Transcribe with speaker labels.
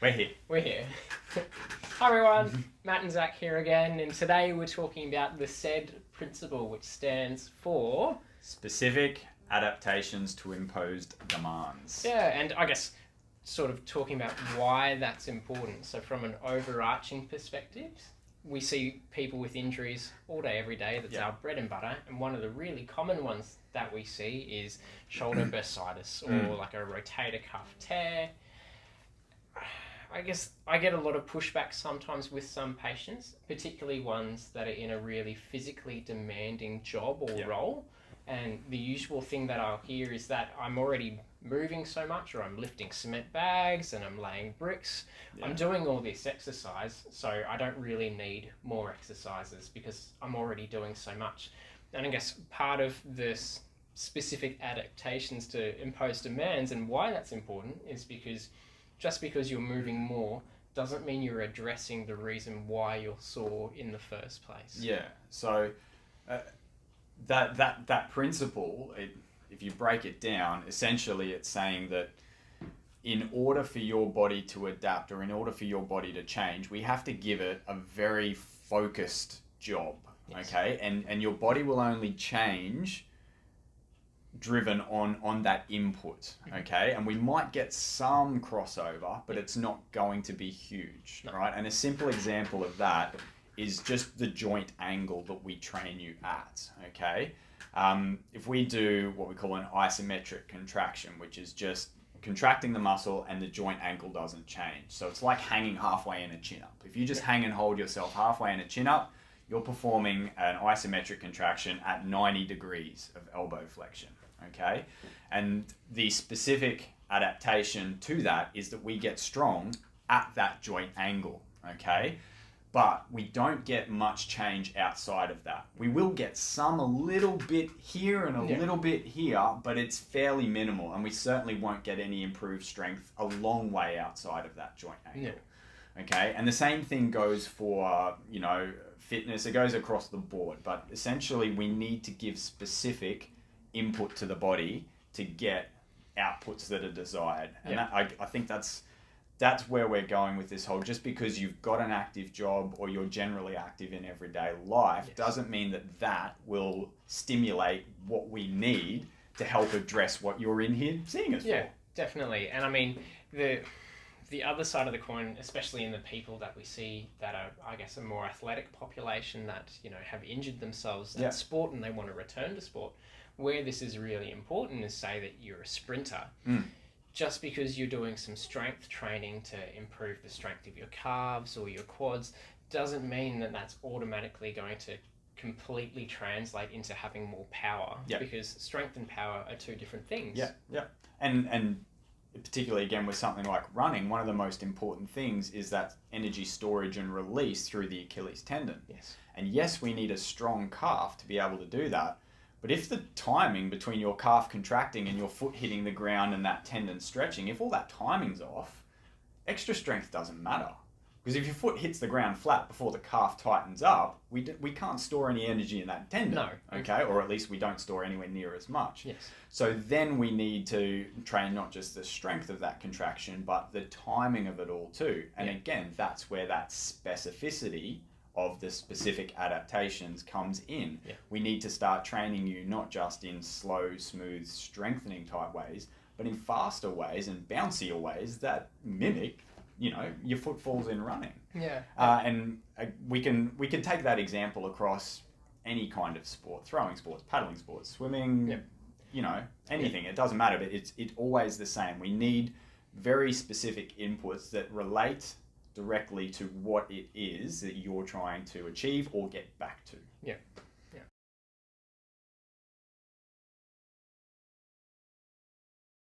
Speaker 1: We're here.
Speaker 2: We're here. Hi everyone, Matt and Zach here again, and today we're talking about the S.A.I.D principle, which stands for...
Speaker 1: Specific adaptations to imposed demands.
Speaker 2: Yeah, and I guess sort of talking about why that's important. So from an overarching perspective, we see people with injuries all day, every day. That's our bread and butter. And one of the really common ones that we see is shoulder bursitis or like a rotator cuff tear. I guess I get a lot of pushback sometimes with some patients, particularly ones that are in a really physically demanding job or role. And the usual thing that I'll hear is that I'm already moving so much, or I'm lifting cement bags and I'm laying bricks. I'm doing all this exercise, so I don't really need more exercises because I'm already doing so much. And I guess part of this specific adaptations to imposed demands and why that's important is because just because you're moving more doesn't mean you're addressing the reason why you're sore in the first place.
Speaker 1: Yeah, so that principle, if you break it down, essentially it's saying that in order for your body to adapt or in order for your body to change, we have to give it a very focused job, okay? And your body will only change driven on that input, okay? And we might get some crossover, but it's not going to be huge, right? And a simple example of that is just the joint angle that we train you at, okay? If we do what we call an isometric contraction, which is just contracting the muscle and the joint angle doesn't change. So it's like hanging halfway in a chin-up. If you just hang and hold yourself halfway in a chin-up, you're performing an isometric contraction at 90 degrees of elbow flexion, okay? And the specific adaptation to that is that we get strong at that joint angle, okay? But we don't get much change outside of that. We will get some a little bit here and a little bit here, but it's fairly minimal, and we certainly won't get any improved strength a long way outside of that joint angle. Okay, and the same thing goes for, fitness. It goes across the board, but essentially we need to give specific input to the body to get outputs that are desired. And that, I think that's where we're going with this whole, just because you've got an active job or you're generally active in everyday life doesn't mean that will stimulate what we need to help address what you're in here seeing us for.
Speaker 2: Yeah, definitely. And I mean, the other side of the coin, especially in the people that we see that are, I guess, a more athletic population that, have injured themselves at sport and they want to return to sport, where this is really important is, say that you're a sprinter. Just because you're doing some strength training to improve the strength of your calves or your quads doesn't mean that that's automatically going to completely translate into having more power, because strength and power are two different things.
Speaker 1: And particularly again with something like running, one of the most important things is that energy storage and release through the Achilles tendon. And yes, we need a strong calf to be able to do that. But if the timing between your calf contracting and your foot hitting the ground and that tendon stretching, if all that timing's off, extra strength doesn't matter. Because if your foot hits the ground flat before the calf tightens up, we can't store any energy in that tendon, okay? Or at least we don't store anywhere near as much. So then we need to train not just the strength of that contraction, but the timing of it all too. And again, that's where that specificity of the specific adaptations comes in. We need to start training you not just in slow, smooth, strengthening type ways, but in faster ways and bouncier ways that mimic, your footfalls in running. And we can take that example across any kind of sport: throwing sports, paddling sports, swimming, anything. It doesn't matter, but it's always the same. We need very specific inputs that relate directly to what it is that you're trying to achieve or get back to.